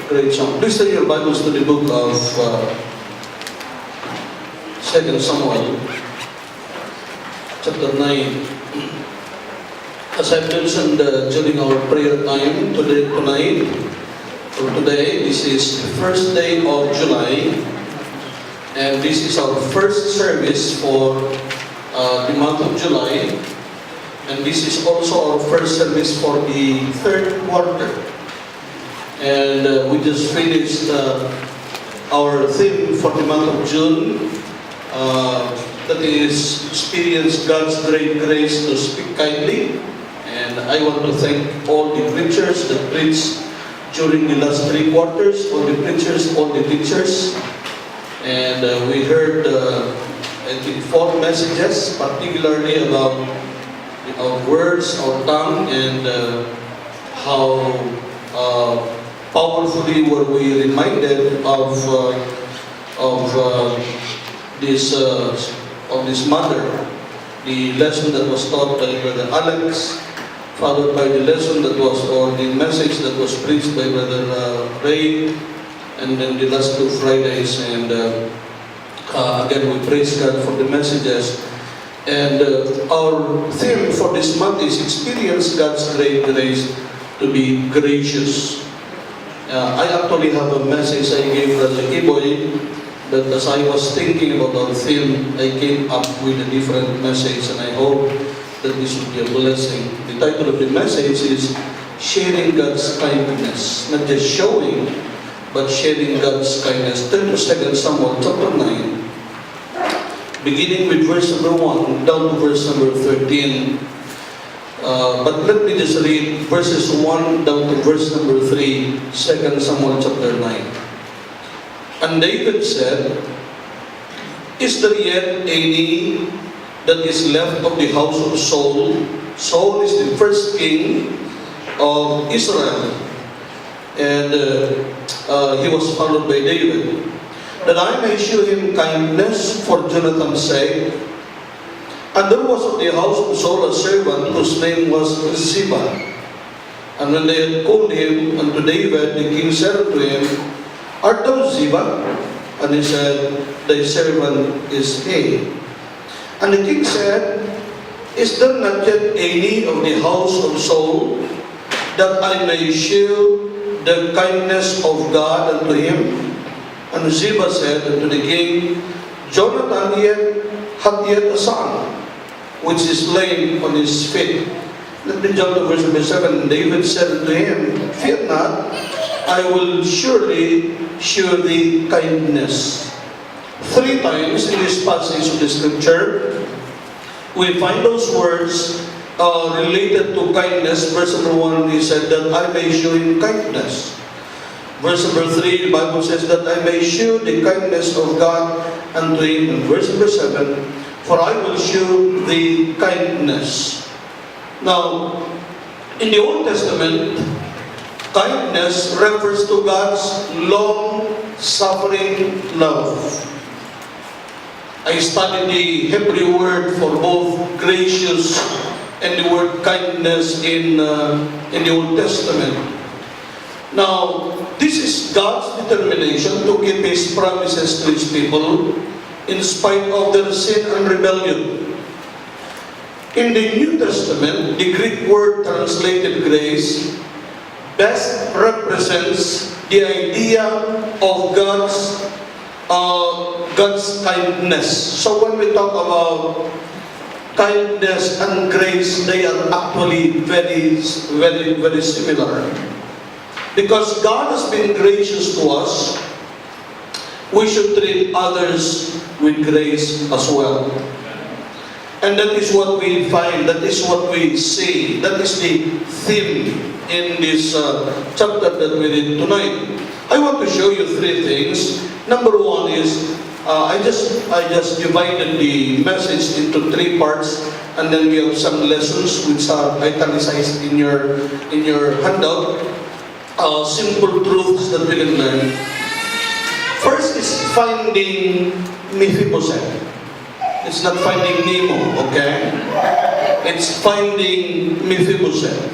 great song. Please turn your Bibles to the book of 2 Samuel, chapter 9. As I mentioned during our prayer time today, this is the first day of July, and this is our first service for the month of July, and this is also our first service for the third quarter. And we just finished our theme for the month of June, that is, experience God's great grace to speak kindly. And I want to thank all the preachers that preached during the last 3 quarters, all the preachers, all the teachers. And we heard, I think, 4 messages, particularly about our words, our tongue, and how powerfully were we reminded of this mother. The lesson that was taught by Brother Alex, followed by the lesson that was, or the message that was preached by Brother Ray, and then the last 2 Fridays. And again, we praise God for the messages. And our theme for this month is experience God's great grace to be gracious. I actually have a message I gave Brother Kiboy, but as I was thinking about our theme, I came up with a different message, and I hope that this will be a blessing. The title of the message is Sharing God's Kindness. Not just showing, but sharing God's kindness. Turn to 2 Samuel chapter 9, beginning with verse number 1 down to verse number 13. But let me just read verses 1 down to verse number 3, 2 Samuel chapter 9. And David said, "Is there yet any that is left of the house of Saul?" Saul is the first king of Israel, and he was followed by David. "That I may show him kindness for Jonathan's sake. And there was of the house of Saul a servant whose name was Ziba. And when they had called him unto David, the king said unto him, Art thou Ziba? And he said, Thy servant is he. And the king said, Is there not yet any of the house of Saul, that I may show the kindness of God unto him? And Ziba said unto the king, Jonathan hath yet a son, which is lame on his feet. Let me jump to verse 7. David said unto him, Fear not, I will surely show thee kindness. 3 times in this passage of the scripture, we find those words related to kindness. Verse number 1, he said that I may show him kindness. Verse number 3, the Bible says that I may show the kindness of God unto him. And verse number 7, for I will show thee kindness. Now, in the Old Testament, kindness refers to God's long-suffering love. I studied the Hebrew word for both gracious and the word kindness in the Old Testament. Now, this is God's determination to keep His promises to His people in spite of their sin and rebellion. In the New Testament, the Greek word translated grace best represents the idea of God's kindness. So when we talk about kindness and grace, they are actually very, very, very similar. Because God has been gracious to us, we should treat others with grace as well. And that is what we find, that is what we see, that is the theme in this chapter that we read tonight. I want to show you 3 things. Number 1 is, I just divided the message into 3 parts, and then we have some lessons which are italicized in your handout. Simple truths that we can learn. First is finding Mephibosheth. It's not finding Nemo, okay? It's finding Mephibosheth.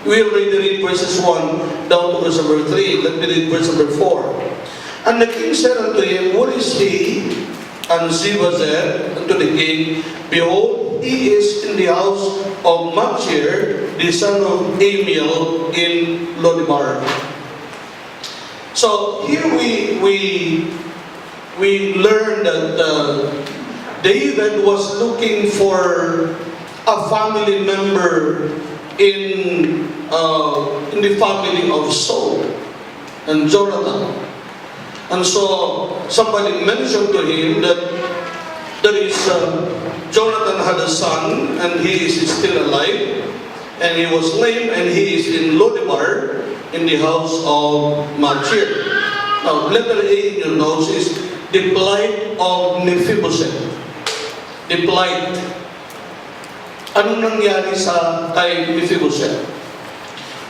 We already read verses 1 down to verse number 3. Let me read verse number 4. And the king said unto him, What is he? And Ziba said unto the king, Behold, he is in the house of Machir, the son of Amiel, in Lodibar. So here we learn that David was looking for a family member in the family of Saul and Jonathan. And so somebody mentioned to him that there is Jonathan had a son and he is still alive, and he was lame, and he is in Lodibar in the house of Machir. Now, letter A in your notes is the plight of Mephibosheth. The plight. Anong nangyari sa kay Mephibosheth?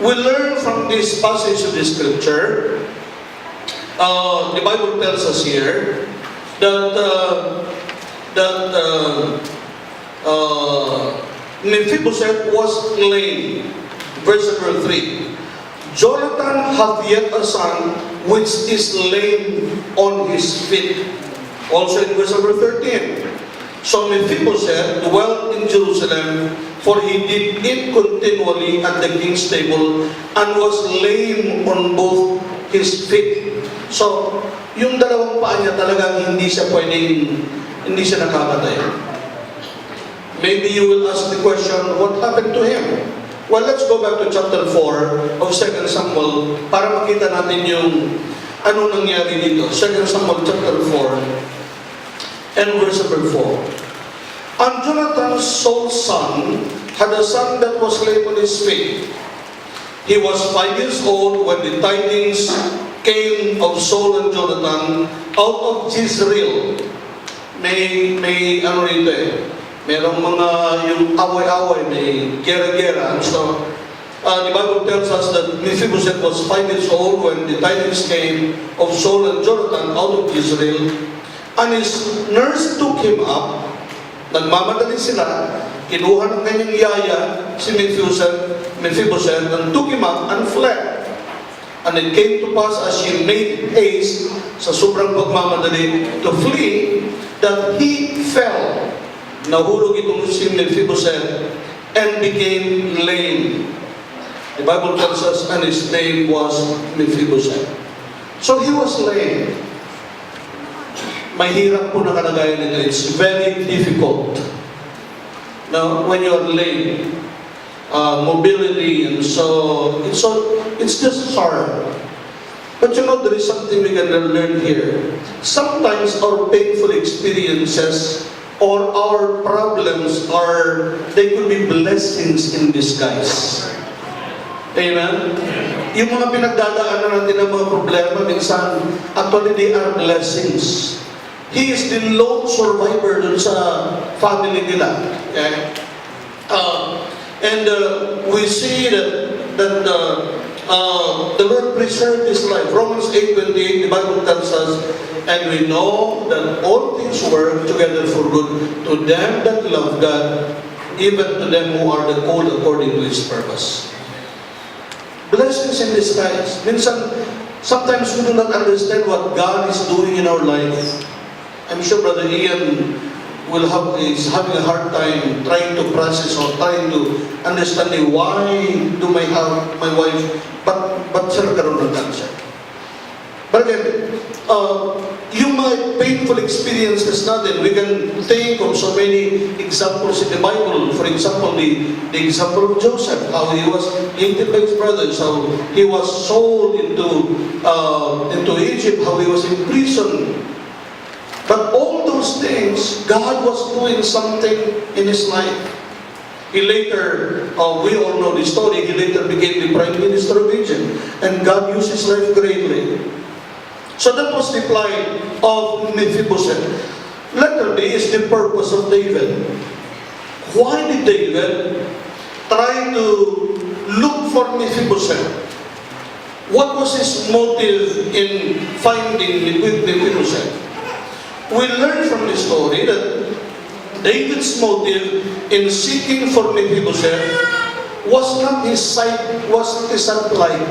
We learn from this passage of the scripture, the Bible tells us here that Mephibosheth was lame. Verse number 3. Jonathan hath yet a son which is lame on his feet. Also in verse number 13. So Mephibosheth dwelt in Jerusalem, for he did eat continually at the king's table, and was lame on both his feet. So, yung dalawang paa niya talagang hindi siya nakakatayo. Maybe you will ask the question, what happened to him? Well, let's go back to chapter 4 of 2 Samuel para makita natin yung ano nangyari dito. 2 Samuel chapter 4 and verse number 4. And Jonathan, Saul's son, had a son that was lame on his feet. He was 5 years old when the tidings came of Saul and Jonathan out of Jezreel. May ano rito merong mga yung away-away, may gera-gera. So, the Bible tells us that Mephibosheth was 5 years old when the tidings came of Saul and Jonathan out of Israel, and his nurse took him up. Nagmamadali sila, kinuha ng kanyang yaya, si Mephibosheth, and took him up and fled. And it came to pass as she made haste, sa sobrang pagmamadali, to flee, that he fell. Nahulog itong si Mephibosheth and became lame. The Bible tells us, and his name was Mephibosheth. So he was lame. Mahirap po na kalagayan nito. It's very difficult. Now, when you're lame, mobility, and so it's just hard. But you know, there is something we can learn here. Sometimes our painful experiences or our problems they could be blessings in disguise. Amen? Yung mga pinagdadaanan natin ng mga problema, minsan, actually they are blessings. He is the lone survivor dun sa family nila. Okay? And we see that the Lord preserved his life. Romans 8:28, the Bible tells us, and we know that all things work together for good to them that love God, even to them who are the called according to His purpose. Blessings in disguise. Sometimes we do not understand what God is doing in our life. I'm sure Brother Ian is having a hard time trying to process or trying to understand why do my wife, but siya nagkaroon ng cancer. But again, yung mga painful experiences natin, we can think of so many examples in the Bible. For example, the example of Joseph, how he was hated by his brothers, how he was sold into Egypt, how he was imprisoned. But all those things, God was doing something in his life. He later, we all know the story, he later became the Prime Minister of Egypt. And God used his life greatly. So that was the plight of Mephibosheth. Letter B is the purpose of David. Why did David try to look for Mephibosheth? What was his motive in finding Mephibosheth? We learn from this story that David's motive in seeking for Mephibosheth was not his plight.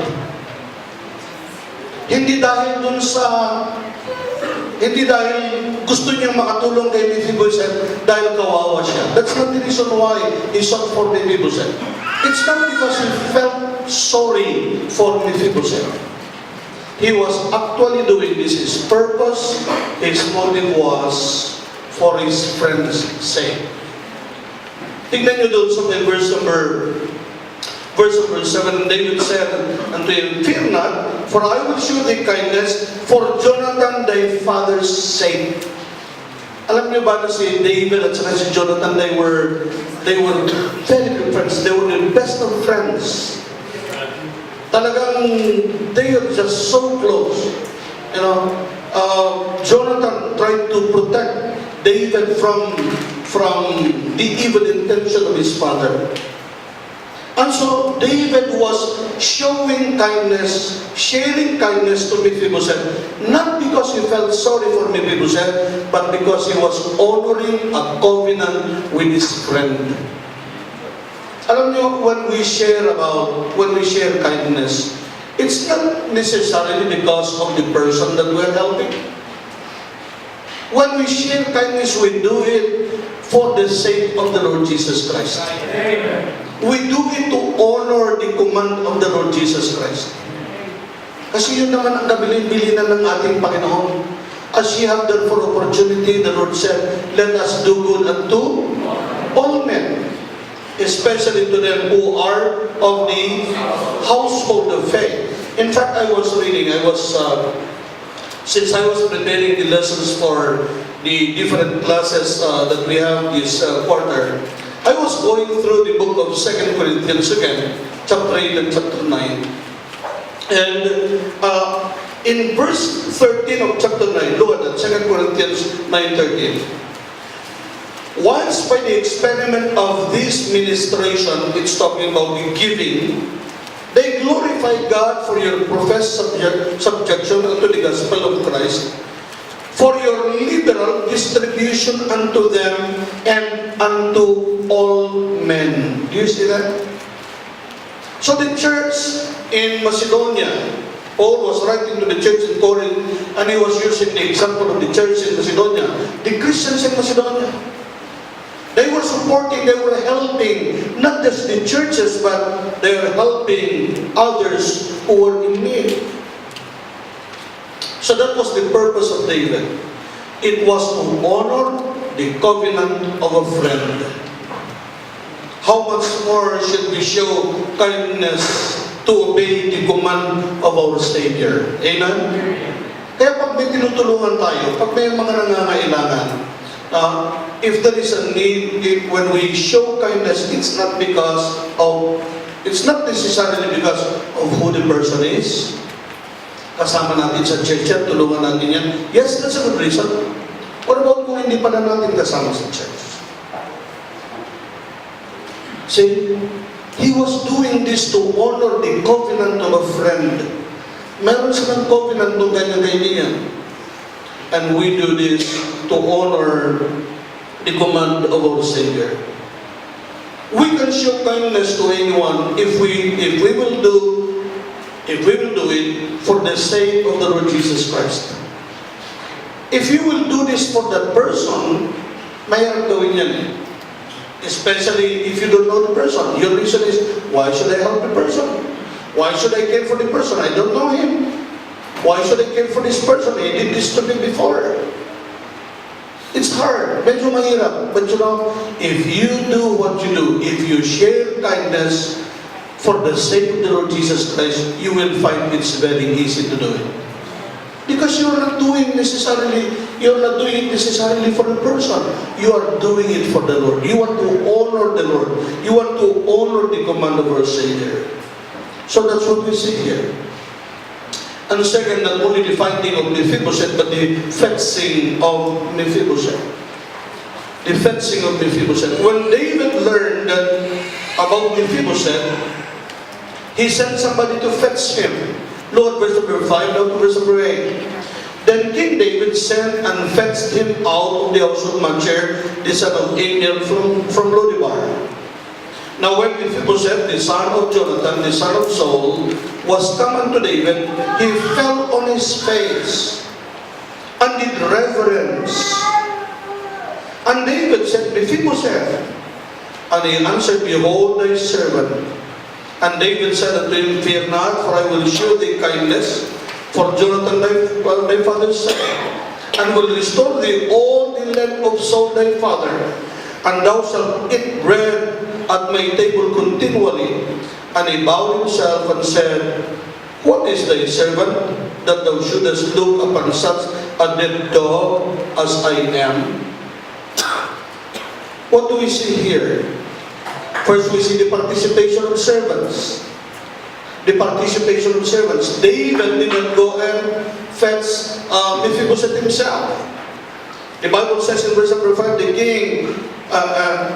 Hindi dahil gusto niyang makatulong kay Mephibosheth dahil kawawa siya. That's not the reason why he sought for Mephibosheth. It's not because he felt sorry for Mephibosheth. He was actually doing this. His purpose, his motive was for his friend's sake. Tingnan niyo doon sa may verse number 7, David said unto him, Fear not, for I will shew thee kindness for Jonathan thy father's sake. Alam niyo ba na si David at saka si Jonathan, they were very good friends. They were the best of friends. Talagang, they are just so close. You know, Jonathan tried to protect David from the evil intention of his father. And so, David was showing kindness, sharing kindness to Mephibosheth, not because he felt sorry for Mephibosheth, but because he was honoring a covenant with his friend. Alam niyo, when we share kindness, it's not necessarily because of the person that we're helping. When we share kindness, we do it for the sake of the Lord Jesus Christ. Amen. We do it to honor the command of the Lord Jesus Christ. Kasi yun naman ang kabilin-bilinan ng ating Panginoon. As ye have therefore opportunity, the Lord said, let us do good unto all men, especially to them who are of the household of faith. In fact, since I was preparing the lessons for the different classes that we have this quarter, I was going through the book of 2 Corinthians again, chapter 8 and chapter 9. And in verse 13 of chapter 9, look at that, 2 Corinthians 9:13. Once by the experiment of this ministration, it's talking about the giving, they glorify God for your professed subjection unto the gospel of Christ, for your liberal distribution unto them and unto all men. Do you see that? So the church in Macedonia, Paul was writing to the church in Corinth, and he was using the example of the church in Macedonia. The Christians in Macedonia, they were supporting, they were helping, not just the churches, but they were helping others who were in need. So that was the purpose of David. It was to honor the covenant of a friend. How much more should we show kindness to obey the command of our Savior? Amen? Kaya pag may tinutulungan tayo, pag may mga nangangailangan, if there is a need, when we show kindness, it's not necessarily because of who the person is. Kasama natin sa church, tulungan natin yan. Yes, that's a good reason. What about kung hindi pa na natin kasama sa church? See, he was doing this to honor the covenant of a friend. Meron silang covenant ng kanyang kaibigan. And we do this to honor the command of our Savior. We can show kindness to anyone if we will do it for the sake of the Lord Jesus Christ. If you will do this for that person, mahirap gawin yan eh. Especially if you don't know the person. Your reason is, why should I help the person? Why should I care for the person? I don't know him. Why should I care for this person? He did this to me before. It's hard. Medyo mahirap. But you know, if you do what you do, if you share kindness for the sake of the Lord Jesus Christ, you will find it's very easy to do it. Because you're not doing it necessarily for the person. You are doing it for the Lord. You want to honor the Lord. You want to honor the command of our Savior. So that's what we see here. And second, not only the finding of Mephibosheth, but the fencing of Mephibosheth. The fencing of Mephibosheth. When David learned about Mephibosheth, he sent somebody to fetch him. Look at verse number 5, down to verse number 8. Then King David sent and fetched him out of the house of Machir, the son of Amiel, from Lodebar. Now when Mephibosheth, the son of Jonathan, the son of Saul, was come unto David, he fell on his face and did reverence. And David said, Mephibosheth. And he answered, Behold thy servant. And David said unto him, Fear not, for I will shew thee kindness for Jonathan thy father's son, and will restore thee all the land of Saul thy father, and thou shalt eat bread at my table continually. And he bowed himself and said, What is thy servant, that thou shouldest look upon such a dead dog as I am? What do we see here? First, we see the participation of servants. The participation of servants. David did not go and fetch Mephibosheth himself. The Bible says in verse number 5, the king,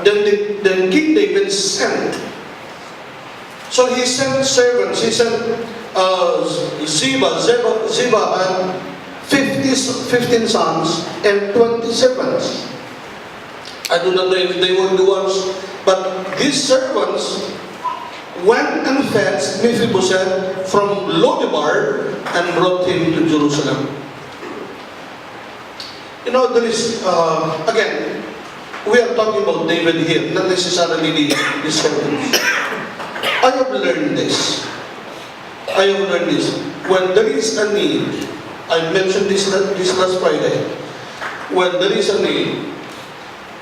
then King David sent. So he sent servants. He sent Ziba and 15 sons and 20 servants. I do not know if they were the ones, but these servants went and fetched Mephibosheth from Lodebar and brought him to Jerusalem. You know, there is, again, we are talking about David here, not necessarily the servants. I have learned this. When there is a need, I mentioned this last Friday, when there is a need,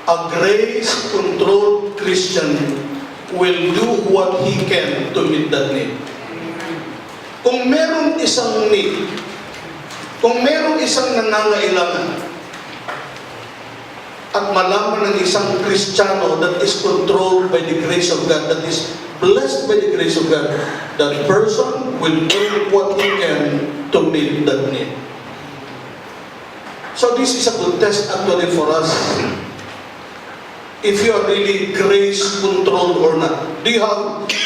a grace-controlled Christian will do what he can to meet that need. Kung meron isang need, kung meron isang nangangailangan, at malaman ng isang Kristiyano that is controlled by the grace of God, that is blessed by the grace of God, that person will do what he can to meet that need. So this is a good test actually for us. If you are really grace-controlled or not.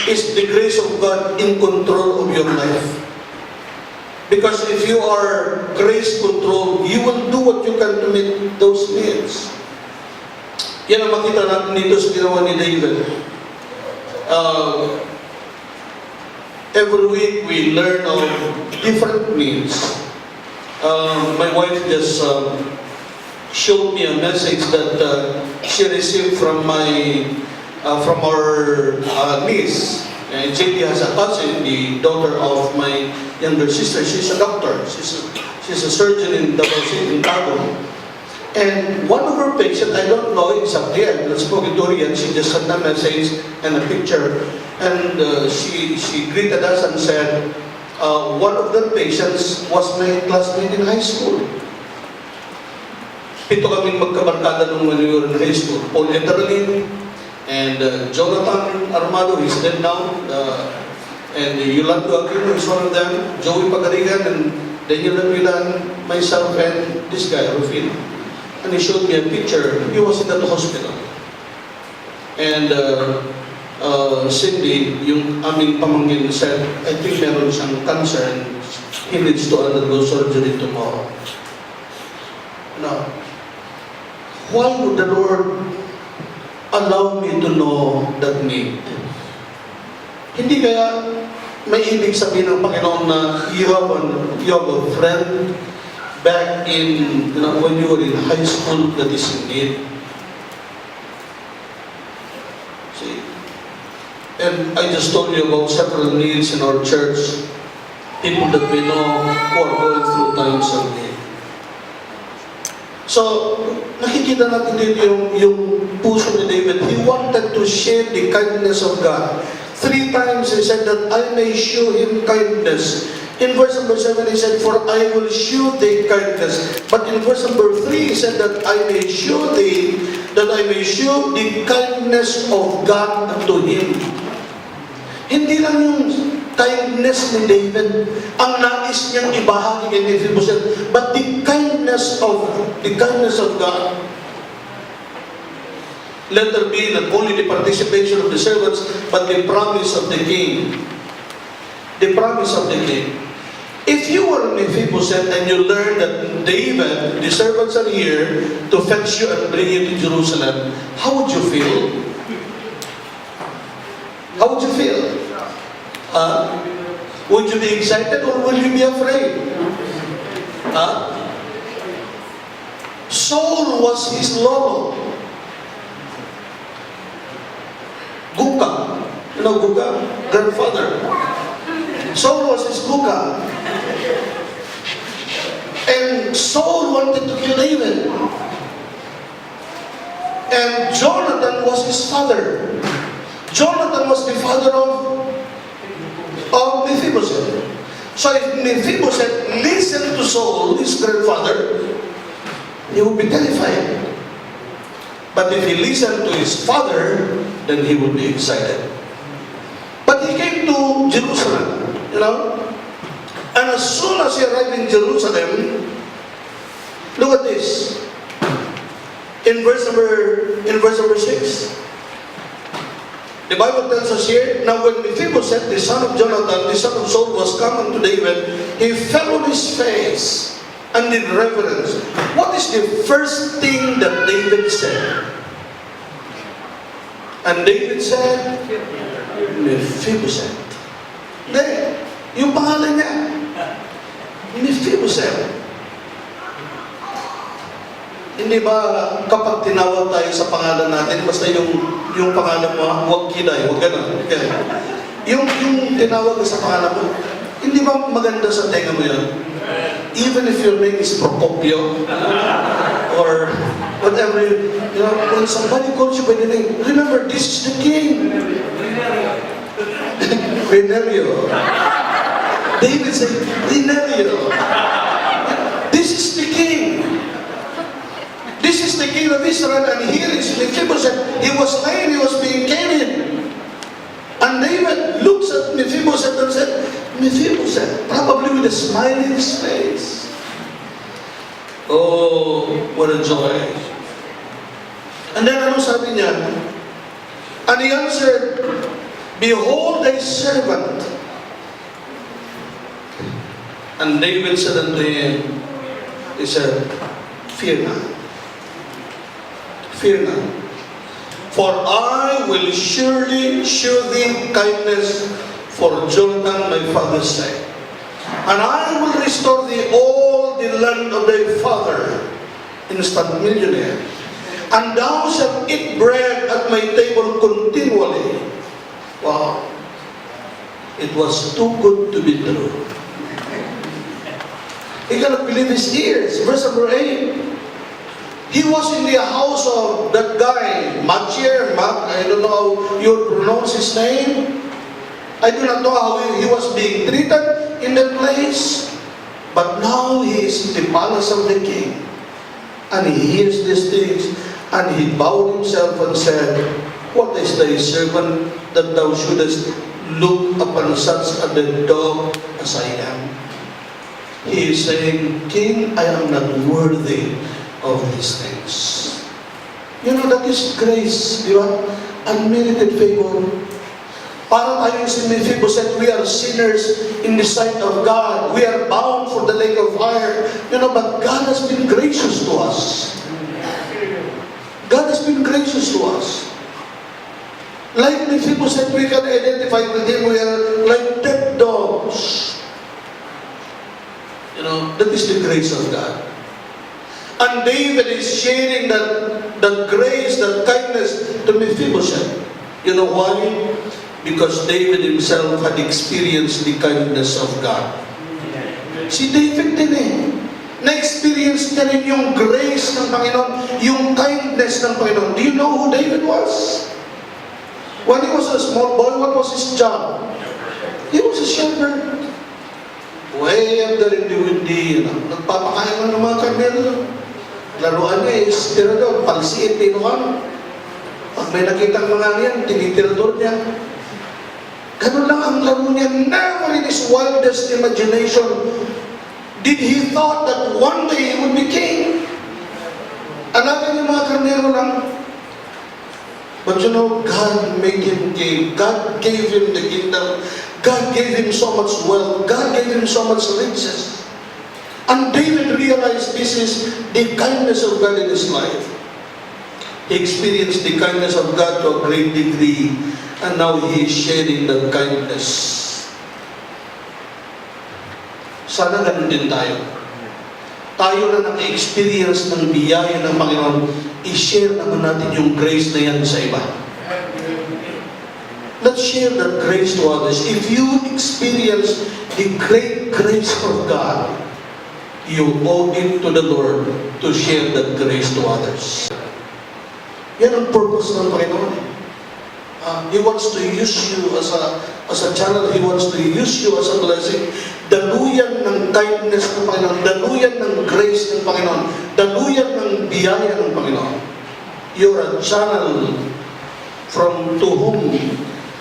Is the grace of God in control of your life? Because if you are grace-controlled, you will do what you can to meet those needs. Yan ang makita natin dito sa ginawa ni David. Every week we learn of different needs. My wife just showed me a message that she received from our niece. JD has a cousin, the daughter of my younger sister. She's a doctor. She's a surgeon in Davao City, in Tago. And one of her patients, I don't know exactly, I've not spoken to her yet, she just sent a message and a picture. And she greeted us and said, one of the patients was my classmate in high school. Pito kaming magkabarkada nung when we were in high school. Paul Eterlin and Jonathan Armado, he's dead now. And Yolando Aquino is one of them. Joey Pagarigan and Daniel Napilan, myself and this guy, Rufino. And he showed me a picture. He was in that hospital. And Cindy, yung aming pamangkin, said, I think meron siyang cancer and he needs to undergo surgery tomorrow. Now, why would the Lord allow me to know that need? Hindi kaya may ibig sabihin ng Panginoon na you have a friend back in, when you were in high school that is in need? See? And I just told you about several needs in our church. People that we know who are going through times of need. So, nakikita natin dito yung puso ni David. He wanted to share the kindness of God. 3 times he said that I may show him kindness. In verse number 7 he said, For I will show thee kindness. But in verse number 3 he said that I may show thee, that I may show the kindness of God unto him. Hindi lang yung kindness ni David ang nais niyang ibahagi kay Mephibosheth, but the kindness of God. Let there be not only the participation of the servants, but the promise of the king. The promise of the king. If you were Mephibosheth and you learn that David, the servants are here to fetch you and bring you to Jerusalem, how would you feel? how would you feel? Would you be excited or will you be afraid? Saul was his lolo. Guka. You know Guka? Grandfather. Saul was his Guka. And Saul wanted to kill David. And Jonathan was his father. Jonathan was the father of Mephibosheth. So if Mephibosheth listened to Saul, his grandfather, he would be terrified. But if he listened to his father, then he would be excited. But he came to Jerusalem, you know. And as soon as he arrived in Jerusalem, look at this. In verse number 6. The Bible tells us here, now when Mephibosheth, the son of Jonathan, the son of Saul, was come unto David, he fell on his face and did reverence. What is the first thing that David said? And David said, Mephibosheth. Hindi, yung pangalan niya, Mephibosheth. Hindi ba kapag tinawag tayo sa pangalan natin, basta yung pangalan mo, huwag kinay, huwag gano'n. Okay. Yung tinawag sa pangalan mo, hindi ba maganda sa tenga mo yun? Even if your name is Procopio, or whatever, you know, when somebody calls you by the name, remember, this is the king. Renerio. David said, Renerio. This is the king. This is the king of Israel, and here is Mephibosheth. He was lame, he was being carried. And David looks at Mephibosheth and said, Mephibosheth, probably with a smile in his face. Oh, what a joy. And then ano sabi niya? And he answered, behold thy servant. And David said unto him, he said, fear not. Fear not. For I will surely shew thee kindness for Jonathan my father's sake. And I will restore thee all the land of thy father. Instant millionaire. And thou shalt eat bread at my table continually. Wow. It was too good to be true. He cannot believe his ears. Verse number 8. He was in the house of that guy, Machir, I don't know how you pronounce his name. I do not know how he was being treated in that place. But now he is in the palace of the king. And he hears these things. And he bowed himself and said, what is thy servant that thou shouldest look upon such a dead dog as I am? He is saying, King, I am not worthy of these things. You know, that is grace, di ba? Unmerited favor. Para tayo si Mephibosheth, we are sinners in the sight of God. We are bound for the lake of fire. You know, but God has been gracious to us. God has been gracious to us. Like Mephibosheth, we can identify with him. We are like dead dogs. You know, that is the grace of God. And David is sharing that grace, that kindness to Mephibosheth. You know why? Because David himself had experienced the kindness of God. Si David din eh. Na-experience niya rin yung grace ng Panginoon, yung kindness ng Panginoon. Do you know who David was? When he was a small boy, what was his job? He was a shepherd. Way up there in the you know, nagpapakain lang ng mga karnero. Laruan niya is tirador, palsiit, tinuhan. Pag may nakitang mga niyan, tinitirador niya. Ganun lang ang laro niya. Never in his wildest imagination did he thought that one day he would be king. Alaga niya mga karnero lang. But you know, God made him king. God gave him the kingdom. God gave him so much wealth. God gave him so much riches. And David realized this is the kindness of God in his life. He experienced the kindness of God to a great degree, and now he is sharing that kindness. Sana ganun din tayo. Tayo na naka-experience ng biyaya ng Panginoon, i-share naman natin yung grace na yan sa iba. Let's share that grace to others. If you experience the great grace of God, you owe it to the Lord to share that grace to others. Yan ang purpose ng Panginoon. He wants to use you as a channel. He wants to use you as a blessing. Daluyan ng kindness ng Panginoon. Daluyan ng grace ng Panginoon. Daluyan ng biyaya ng Panginoon. You're a channel from to whom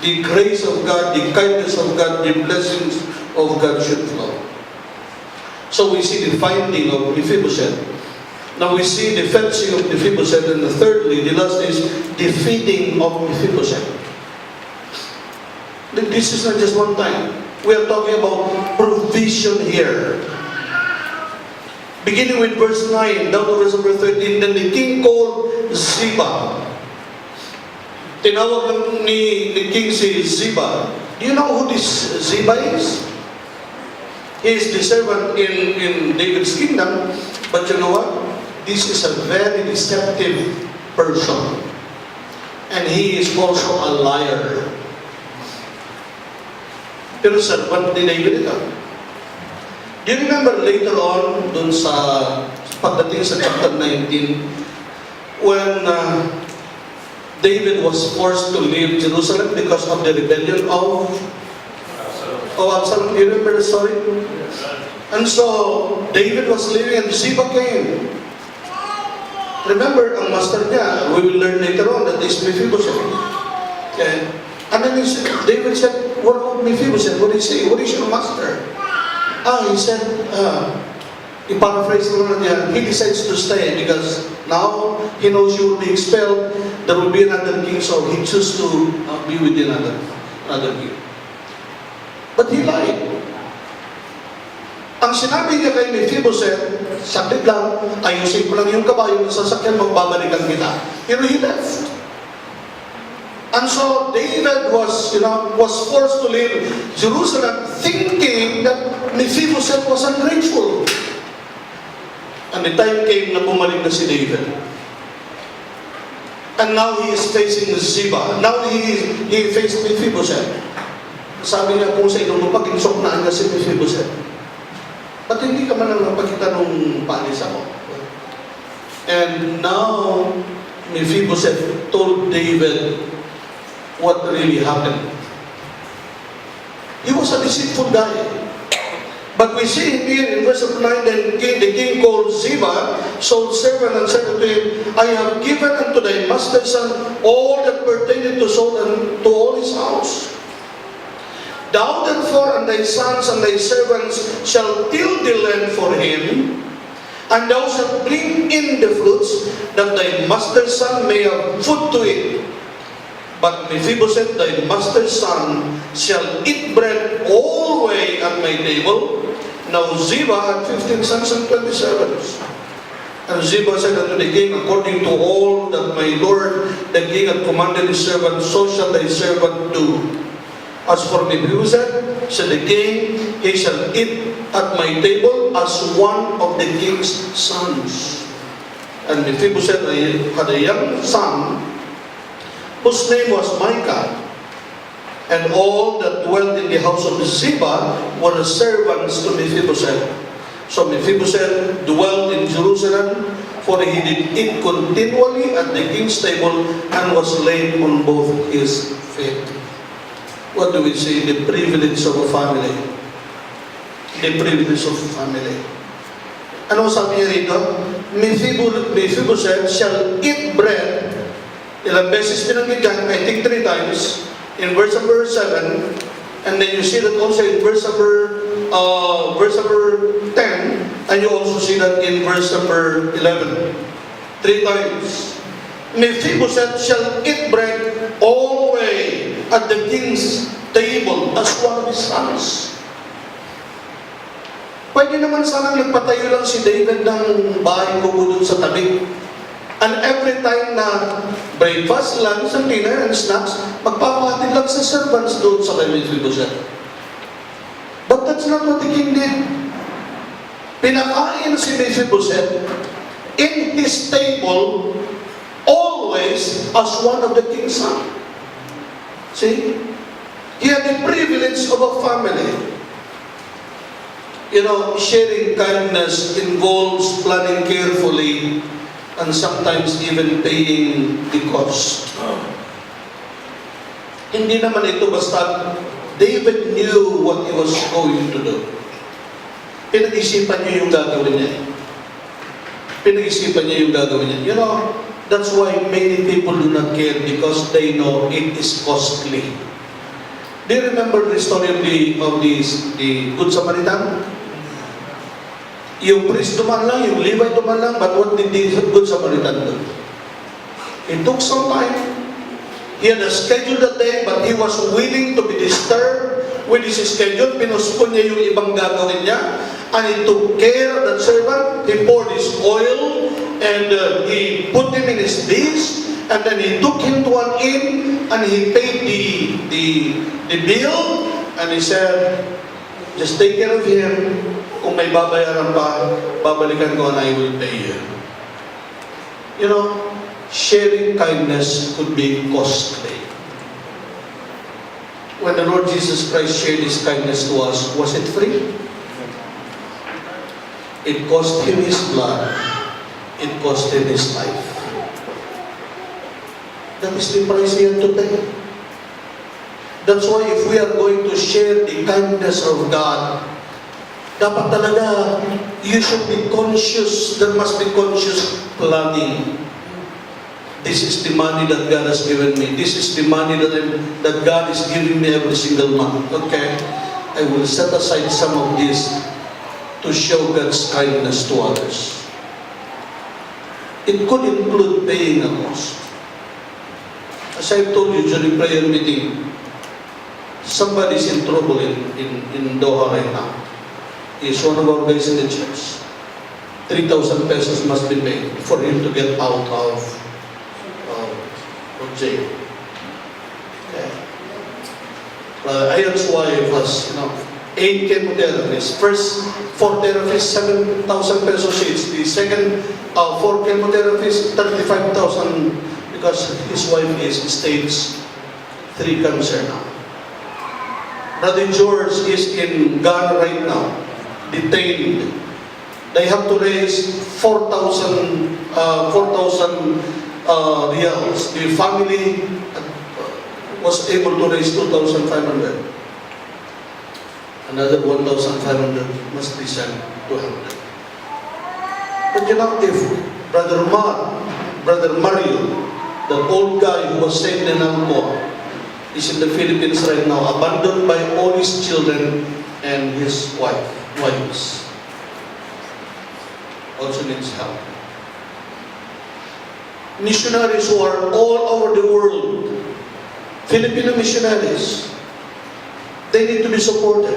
the grace of God, the kindness of God, the blessings of God should flow. So we see the finding of Mephibosheth. Now we see the fencing of Mephibosheth, and thirdly, the last is the feeding of Mephibosheth. This is not just one time. We are talking about provision here. Beginning with verse 9, down to verse number 13, then the king called Ziba. Tinawag lang ni king si Ziba. Do you know who this Ziba is? He is the servant in David's kingdom, but you know what? This is a very deceptive person. And he is also a liar. Pero servant ni David ito. Do you remember later on, dun sa pagdating sa chapter 19, when David was forced to leave Jerusalem because of the rebellion of Absalom? Do you remember the story? And so, David was leaving and Ziba came. Remember, ang master niya, we will learn later on that is Mephibosheth. Okay? And then David said, what about Mephibosheth? What did he say? What is your master? He said, i-paraphrase naman niya, he decides to stay because now he knows you will be expelled, there will be another king, so he chooses to be with another king. But he lied. Ang sinabi niya kay Mephibosheth, saglit lang, ayusin ko lang yung kabayo ng sasakyan, magbabalikan kita. Pero he left. And so David was forced to leave Jerusalem thinking that Mephibosheth was ungrateful. And the time came na bumalik na si David. And now he is facing Ziba. Now he faced Mephibosheth. Sabi niya, kung sa ilong mo, pag-insoknaan niya si Mephibosheth. Ba't hindi ka man lang napakita nung panis ako? And now, Mephibosheth told David what really happened. He was a deceitful guy. But we see here in verse 9, then the king called Ziba, Saul's servant, and said to him, I have given unto thy master's son all that pertained to Saul and to all his house. Thou therefore and thy sons and thy servants shall till the land for him, and thou shalt bring in the fruits, that thy master's son may have food to eat. But Mephibosheth, thy master's son, shall eat bread always at my table. Now Ziba had 15 sons and 20 servants. And Ziba said unto the king, according to all that my lord the king had commanded his servant, so shall thy servant do. As for Mephibosheth, said the king, he shall eat at my table as one of the king's sons. And Mephibosheth had a young son, whose name was Micah. And all that dwelt in the house of Ziba were servants to Mephibosheth. So Mephibosheth dwelt in Jerusalem, for he did eat continually at the king's table, and was laid on both his feet. What do we say? The privilege of a family. The privilege of a family. Ano sabi niya rito? Mephibosheth shall eat bread. Ilang beses pinanggit yan, I think 3 times, in verse number 7, and then you see that also in verse number 10, and you also see that in verse number 11. 3 times. Mephibosheth shall eat bread always at the king's table as one of his sons. Pwede naman sanang nagpatayo lang si David ng bahay kubo doon sa tabi. And every time na breakfast, lunch, and dinner, and snacks, magpapahatid lang sa servants doon sa kay Mephibosheth. But that's not what the king did. Pinakain si Mephibosheth in his table always as one of the king's son. See? He had the privilege of a family. You know, sharing kindness involves planning carefully and sometimes even paying the cost. Hindi naman ito basta David knew what he was going to do. Pinag-isipan niya yung gagawin niya. Pinag-isipan niya yung gagawin niya. You know, that's why many people do not care because they know it is costly. Do you remember the story of the Good Samaritan? Yung priest duman lang, yung Levite duman lang, but what did the Good Samaritan do? It took some time. He had a schedule that day, but he was willing to be disturbed with his schedule. Pinuspon niya yung ibang gagawin niya, and he took care of that servant. He poured his oil, and he put him in his dish, and then he took him to an inn, and he paid the bill, and he said, just take care of him. Kung may babayaran pa, babalikan ko and I will pay you. You know, sharing kindness could be costly. When the Lord Jesus Christ shared His kindness to us, was it free? It cost Him His blood. It cost Him His life. That is the price He had to pay. That's why if we are going to share the kindness of God, dapat talaga, you should be conscious, there must be conscious planning. This is the money that God has given me. This is the money that God is giving me every single month. Okay? I will set aside some of this to show God's kindness to others. It could include paying a cost. As I told you during prayer meeting, somebody's in trouble in Doha right now. He's one of our guys in the church. 3,000 pesos must be paid for him to get out of jail. Okay. Ayon's wife has, 8 chemotherapies. First 4 therapies, 7,000 pesos each. The second 4 chemotherapies, 35,000 because his wife is stage 3 cancer now. Brother George is in Ghana right now, detained. They have to raise 4,000 reals. The family was able to raise 2,500. Another 1,500 must be sent to help them. But if Brother Mario, the old guy who was saved in Alcoa, is in the Philippines right now, abandoned by all his children and his wives, also needs help. Missionaries who are all over the world, Filipino missionaries, they need to be supported.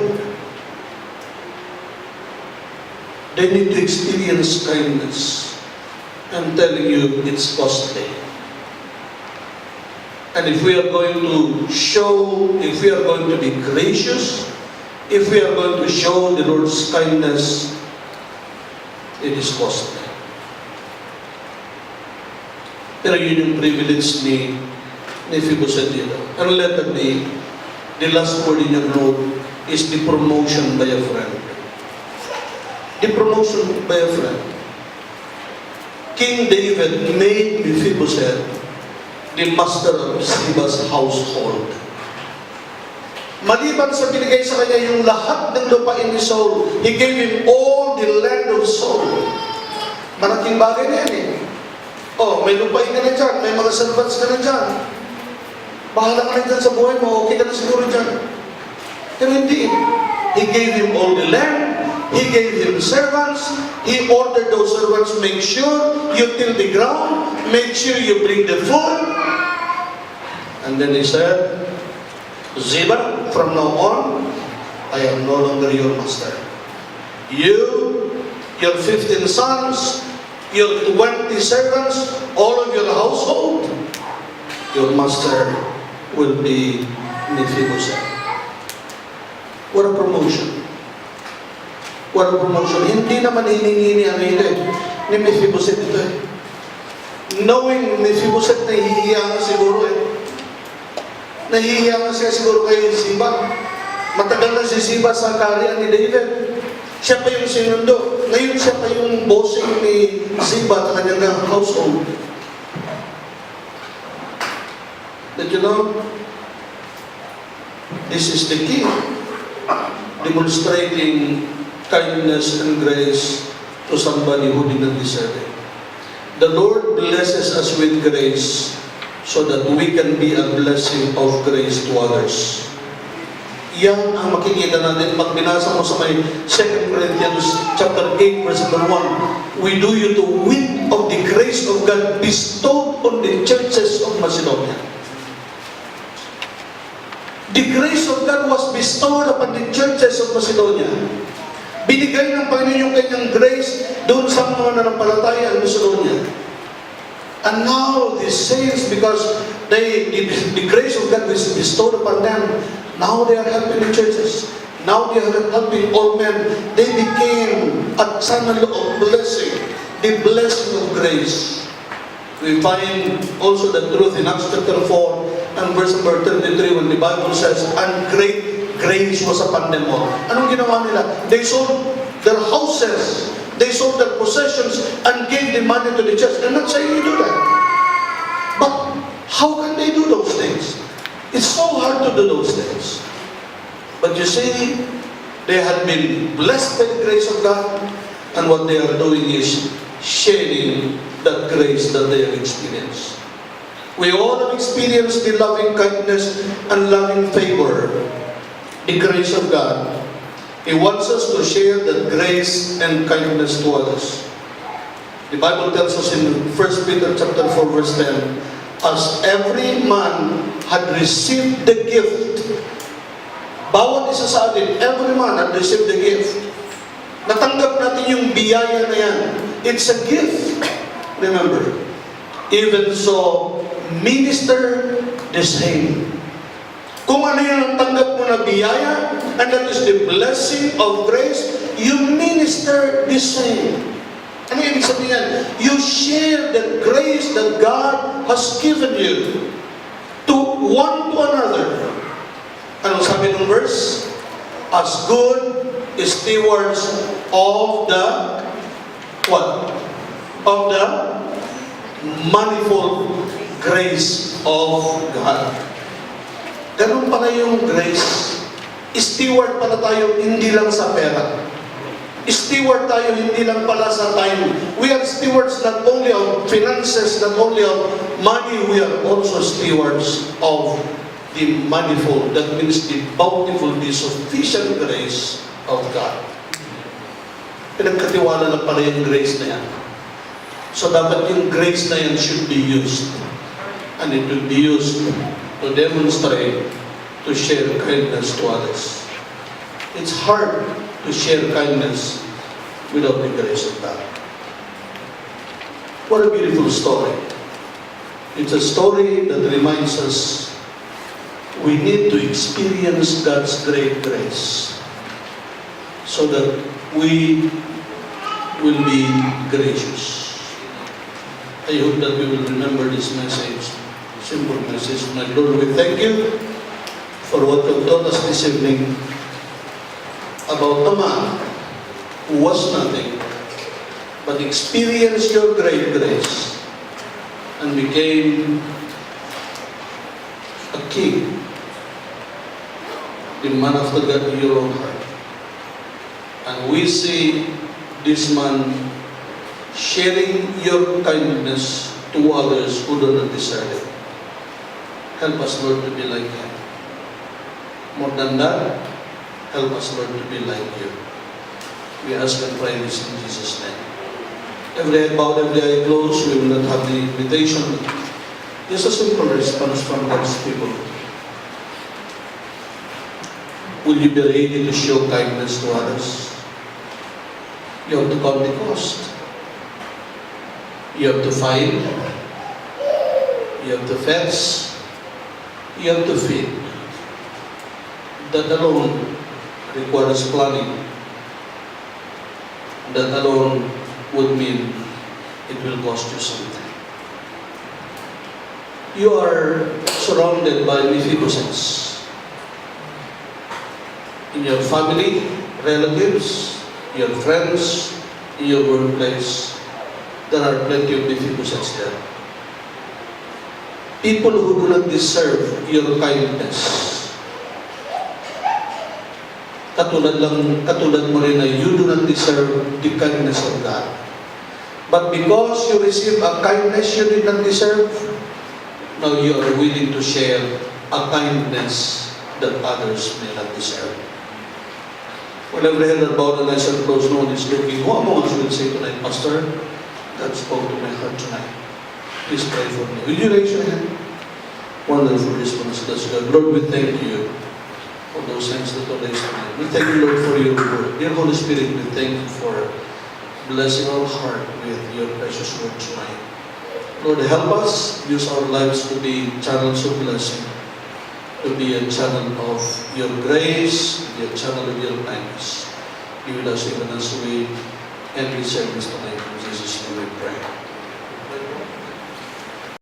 They need to experience kindness. I'm telling you, it's costly. And if we are going to show, if we are going to be gracious, if we are going to show the Lord's kindness, it is costly. Pero yun yung privilege ni Mephibosheth dito. And let that be, the last word in your note is the promotion by a friend. The promotion by a friend. King David made Mephibosheth the master of Ziba's household. Maliban sa binigay sa kanya yung lahat ng lupain ni Saul, he gave him all the land of Saul. Malaking bagay na yan eh. Oh, may lupain ka na dyan, may mga servants ka na dyan. Bahala ka na dyan sa buhay mo, okay ka na siguro dyan. Pero hindi. He gave him all the land, he gave him servants, he ordered those servants, make sure you till the ground, make sure you bring the food. And then he said, Ziba, from now on, I am no longer your master. You, your 15 sons, your 20 servants, all of your household, your master will be Mephibosheth. What a promotion. What a promotion. Hindi naman hiningi ni Mephibosheth ito eh. Knowing Mephibosheth, nahihiya nga siguro eh. Nahihiya nga siya siguro kay Ziba. Matagal na si Ziba sa kaharian ni David. Siya pa yung sinundo. Ngayon siya pa yung bossing ni Ziba sa kanyang household. Did you know? This is the key. Demonstrating kindness and grace to somebody who did not deserve it. The Lord blesses us with grace so that we can be a blessing of grace to others. Yan ang makikita natin pag binasa mo sa may 2 Corinthians chapter 8 verse number 1. We do you to wit of the grace of God bestowed on the churches of Macedonia. The grace of God was bestowed upon the churches of Macedonia. Binigay ng Panginoon yung kanyang grace doon sa mga nanampalataya ng Macedonia. And now the saints, because the grace of God was bestowed upon them, now they are helping the churches. Now they are helping all men. They became a channel of blessing, the blessing of grace. We find also the truth in Acts chapter 4 and verse number 33 when the Bible says, and great grace was upon them all. Anong ginawa nila? They sold their houses, they sold their possessions, and gave the money to the church. I'm not saying you do that. But how can they do those things? It's so hard to do those things. But you see, they had been blessed by the grace of God, and what they are doing is sharing that grace that they have experienced. We all have experienced the loving kindness and loving favor, the grace of God. He wants us to share that grace and kindness to others. The Bible tells us in 1 Peter chapter 4 verse 10, as every man had received the gift, bawat isa sa atin, every man had received the gift. Natanggap natin yung biyaya na yan. It's a gift. Remember, even so, minister the same. Kung ano yung natanggap mo na biyaya, and that is the blessing of grace, you minister the same. Ano yung ibig sabihin? You share the grace that God has given you to one to another. Ano sabi ng verse? As good stewards of the what? Of the manifold grace of God. Ganun pala yung grace. Steward pala tayo hindi lang sa pera. Steward tayo hindi lang pala sa time. We are stewards not only of finances, not only of money, we are also stewards of the manifold. That means the bountiful, the sufficient grace of God. Pinagkatiwala lang pala yung grace na yan. So dapat yung grace na yan should be used. And it will be used to demonstrate, to share kindness to others. It's hard to share kindness without the grace of God. What a beautiful story. It's a story that reminds us we need to experience God's great grace so that we will be gracious. I hope that we will remember this message, simple message. My Lord, we thank you for what you have taught us this evening about the man who was nothing but experienced your great grace and became a king, the man after God in your own heart. And we see this man sharing your kindness to others who do not deserve it. Help us, Lord, to be like him. More than that, help us, Lord, to be like you. We ask and pray this in Jesus' name. Every head bowed, every eye closed, we will not have the invitation. Just a simple response from God's people. Will you be ready to show kindness to others? You have to count the cost. You have to fight, you have to fence, you have to feed. That alone requires planning. That alone would mean it will cost you something. You are surrounded by Mephibosheths. In your family, relatives, your friends, in your workplace, there are plenty of Mephibosheths there. People who do not deserve your kindness. Katulad mo rin na you do not deserve the kindness of God. But because you receive a kindness you did not deserve, now you are willing to share a kindness that others may not deserve. When every head are bowed and eyes are closed, no one is looking, who among us will say tonight, Pastor, God spoke to my heart tonight. Please pray for me. Will you raise your hand? Wonderful response. That's good. Lord, we thank you for those hands that are raised tonight. We thank you, Lord, for your word. Dear Holy Spirit, we thank you for blessing our heart with your precious word tonight. Lord, help us use our lives to be channels of blessing, to be a channel of your grace, to be a channel of your kindness. Be with us even as we end this service tonight. In Jesus' name we pray.